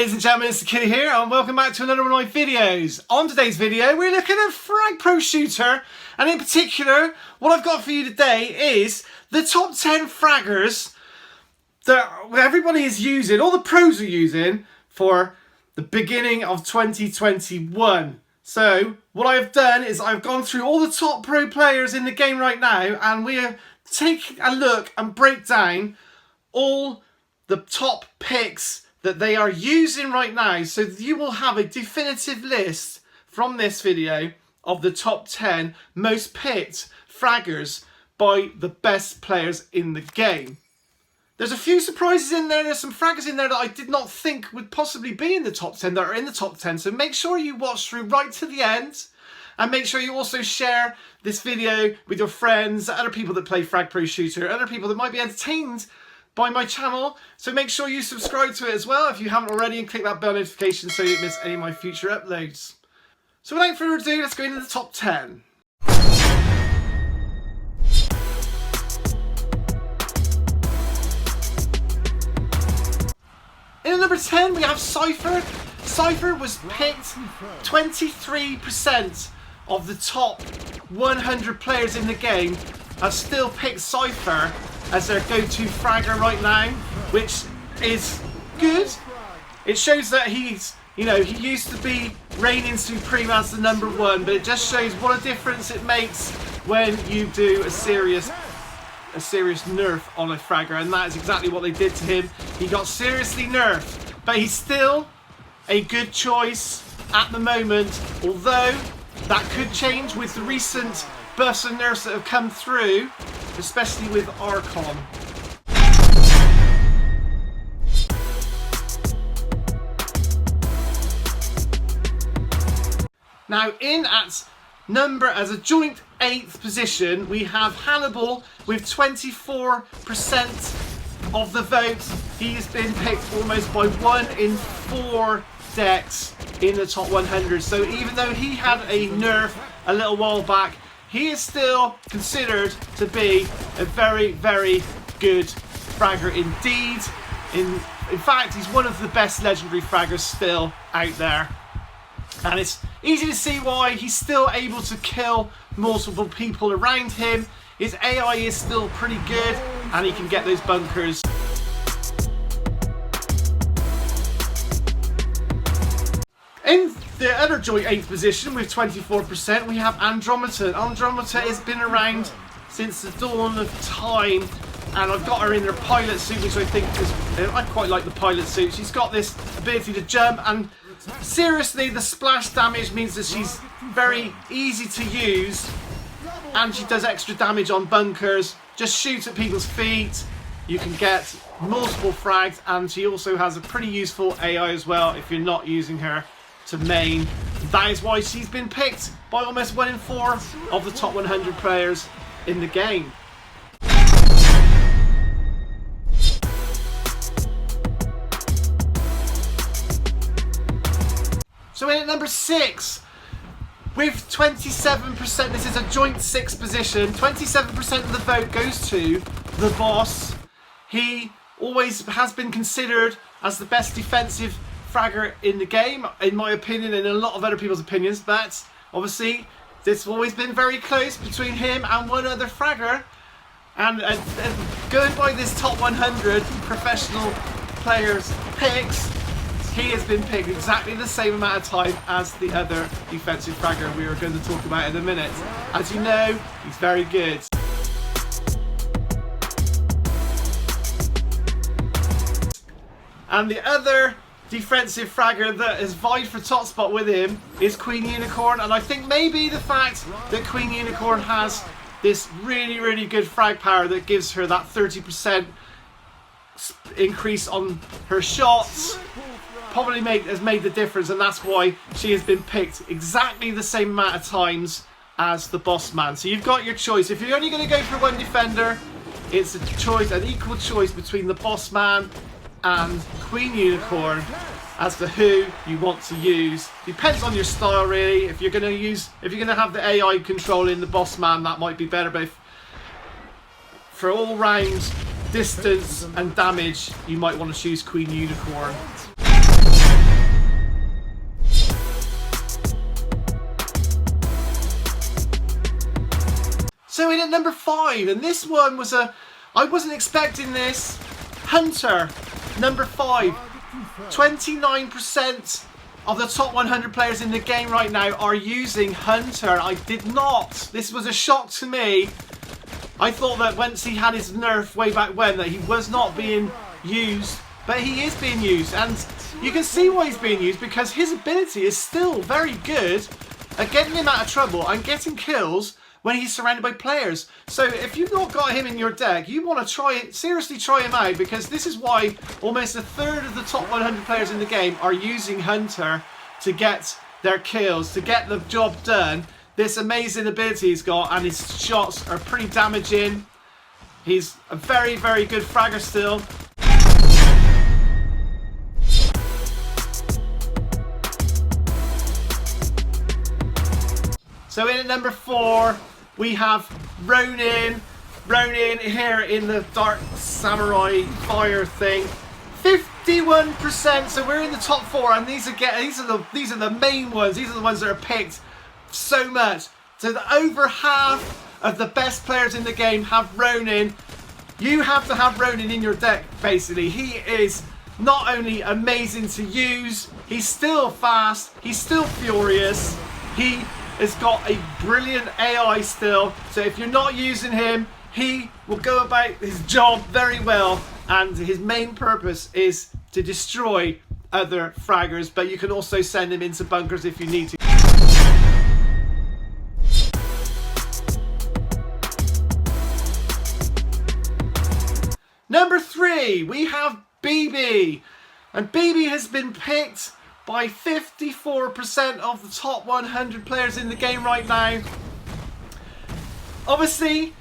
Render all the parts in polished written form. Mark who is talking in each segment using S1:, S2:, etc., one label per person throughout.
S1: Ladies and gentlemen, it's the Kitty here and welcome back to another one of my videos. On today's video we're looking at Frag Pro Shooter, and in particular what I've got for you today is the top 10 fraggers that everybody is using, all the pros are using for the beginning of 2021. So what I've done is I've gone through all the top pro players in the game right now, and we're taking a look and break down all the top picks that they are using right now, so you will have a definitive list from this video of the top 10 most picked fraggers by the best players in the game. There's a few surprises in there. There's some fraggers in there that I did not think would possibly be in the top 10 that are in the top 10, so make sure you watch through right to the end, and make sure you also share this video with your friends, other people that play Frag Pro Shooter, other people that might be entertained by my channel. So make sure you subscribe to it as well if you haven't already, and click that bell notification so you don't miss any of my future uploads. So without further ado, let's go into the top 10. In at number 10 we have Cypher. Cypher was picked 23% of the top 100 players in the game have still picked Cypher as their go-to fragger right now, which is good. It shows that he's, he used to be reigning supreme as the #1, but it just shows what a difference it makes when you do a serious nerf on a fragger, and that is exactly what they did to him. He got seriously nerfed, but he's still a good choice at the moment, although that could change with the recent buffs and nerfs that have come through, especially with Archon. Now in at as a joint 8th position we have Hannibal with 24% of the votes. He's been picked almost by 1 in 4 decks in the top 100. So even though he had a nerf a little while back, he is still considered to be a very, very good fragger indeed. In fact, he's one of the best legendary fraggers still out there. And it's easy to see why. He's still able to kill multiple people around him. His AI is still pretty good, and he can get those bunkers. In the other joint 8th position with 24% we have Andromeda. Andromeda has been around since the dawn of time, and I've got her in her pilot suit, which I think is, I quite like the pilot suit. She's got this ability to jump, and seriously the splash damage means that she's very easy to use, and she does extra damage on bunkers. Just shoot at people's feet, you can get multiple frags, and she also has a pretty useful AI as well if you're not using her to main. That is why she's been picked by almost 1 in 4 of the top 100 players in the game. So in at number 6 with 27%, this is a joint 6th position, 27% of the vote goes to the boss. He always has been considered as the best defensive fragger in the game, in my opinion, and a lot of other people's opinions, but obviously it's always been very close between him and one other fragger, and going by this top 100 professional players picks, he has been picked exactly the same amount of time as the other defensive fragger we are going to talk about in a minute. As you know, he's very good. And the other defensive fragger that has vied for top spot with him is Queen Unicorn, and I think maybe the fact that Queen Unicorn has this really, really good frag power that gives her that 30% increase on her shots probably has made the difference, and that's why she has been picked exactly the same amount of times as the boss man. So you've got your choice. If you're only going to go for one defender, it's a choice, an equal choice between the boss man and Queen Unicorn as to who you want to use. Depends on your style really. If you're going to have the AI controlling the boss man, that might be better, but if, for all round distance and damage, you might want to choose Queen Unicorn. So in at number 5, and this one was I wasn't expecting this. Hunter, number 5. 29% of the top 100 players in the game right now are using Hunter. I did not. This was a shock to me. I thought that once he had his nerf way back when that he was not being used, but he is being used, and you can see why he's being used because his ability is still very good at getting him out of trouble and getting kills when he's surrounded by players. So if you've not got him in your deck, you want to seriously try him out, because this is why almost a third of the top 100 players in the game are using Hunter to get their kills, to get the job done. This amazing ability he's got, and his shots are pretty damaging. He's a very, very good fragger still. So in at number 4, we have Ronin. Ronin here in the Dark Samurai fire thing. 51%. So we're in the top 4, and these are the main ones. These are the ones that are picked so much. So over half of the best players in the game have Ronin. You have to have Ronin in your deck, basically. He is not only amazing to use, he's still fast, he's still furious, he has got a brilliant AI still. So if you're not using him, he will go about his job very well, and his main purpose is to destroy other fraggers, but you can also send him into bunkers if you need to. Number 3, we have BB, and BB has been picked by 54% of the top 100 players in the game right now. Obviously,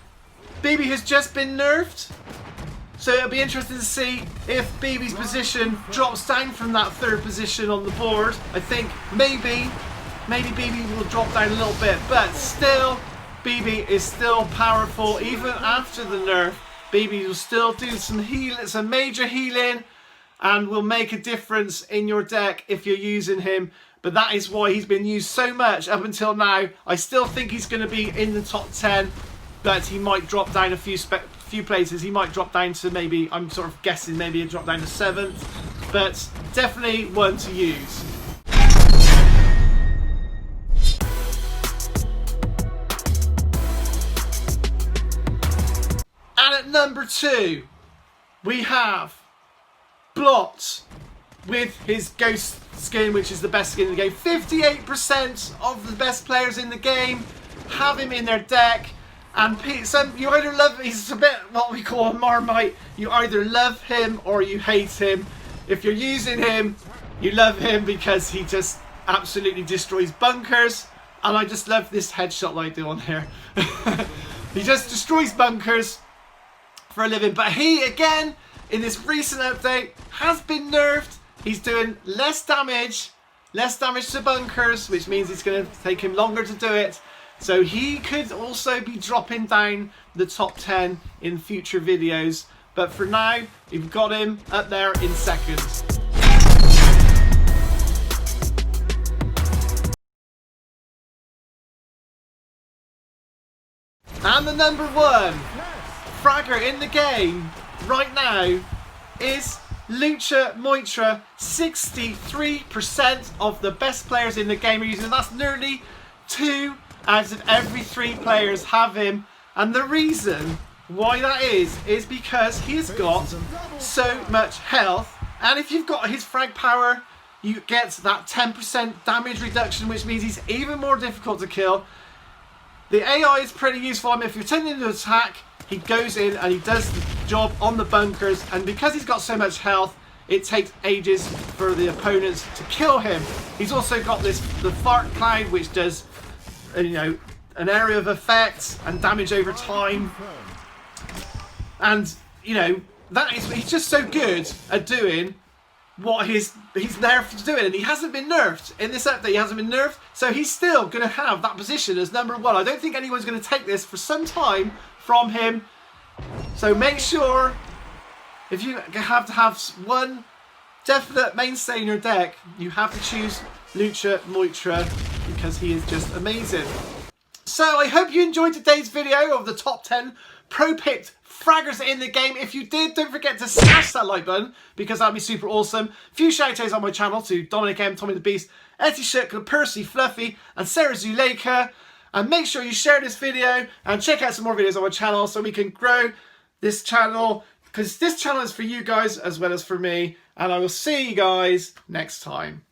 S1: BB has just been nerfed, so it'll be interesting to see if BB's position drops down from that 3rd position on the board. I think maybe BB will drop down a little bit, but still, BB is still powerful even after the nerf. BB will still do some major healing, and will make a difference in your deck if you're using him. But that is why he's been used so much up until now. I still think he's going to be in the top 10, but he might drop down a few places. He might drop down to maybe, I'm sort of guessing, maybe a drop down to 7th, but definitely one to use. And at number 2, we have Blot with his ghost skin, which is the best skin in the game. 58% of the best players in the game have him in their deck, and you either love, he's a bit what we call a Marmite. You either love him or you hate him. If you're using him, you love him because he just absolutely destroys bunkers, and I just love this headshot that I do on here. He just destroys bunkers for a living. But he, again, in this recent update, has been nerfed. He's doing less damage to bunkers, which means it's going to take him longer to do it. So he could also be dropping down the top 10 in future videos. But for now, we've got him up there in 2nd. And the number 1 fragger in the game right now is Lucha. 63% of the best players in the game are using him. That's nearly 2 out of every 3 players have him. And the reason why that is because he's got so much health. And if you've got his frag power, you get that 10% damage reduction, which means he's even more difficult to kill. The AI is pretty useful. I mean, if you're tending to attack, he goes in and he does the job on the bunkers, and because he's got so much health, it takes ages for the opponents to kill him. He's also got the fart cloud, which does, an area of effect and damage over time. And he's just so good at doing what he's there to do it, and he hasn't been nerfed in this update. He hasn't been nerfed, so he's still going to have that position as number 1. I don't think anyone's going to take this for some time from him. So make sure, if you have to have one definite mainstay in your deck, you have to choose Lucha, because he is just amazing. So I hope you enjoyed today's video of the top 10 pro-picked fraggers in the game. If you did, don't forget to smash that like button because that'd be super awesome. A few shout outs on my channel to Dominic M, Tommy the Beast, Etty Shook, Percy Fluffy and Sarah Zuleika. And make sure you share this video and check out some more videos on my channel so we can grow this channel, because this channel is for you guys as well as for me. And I will see you guys next time.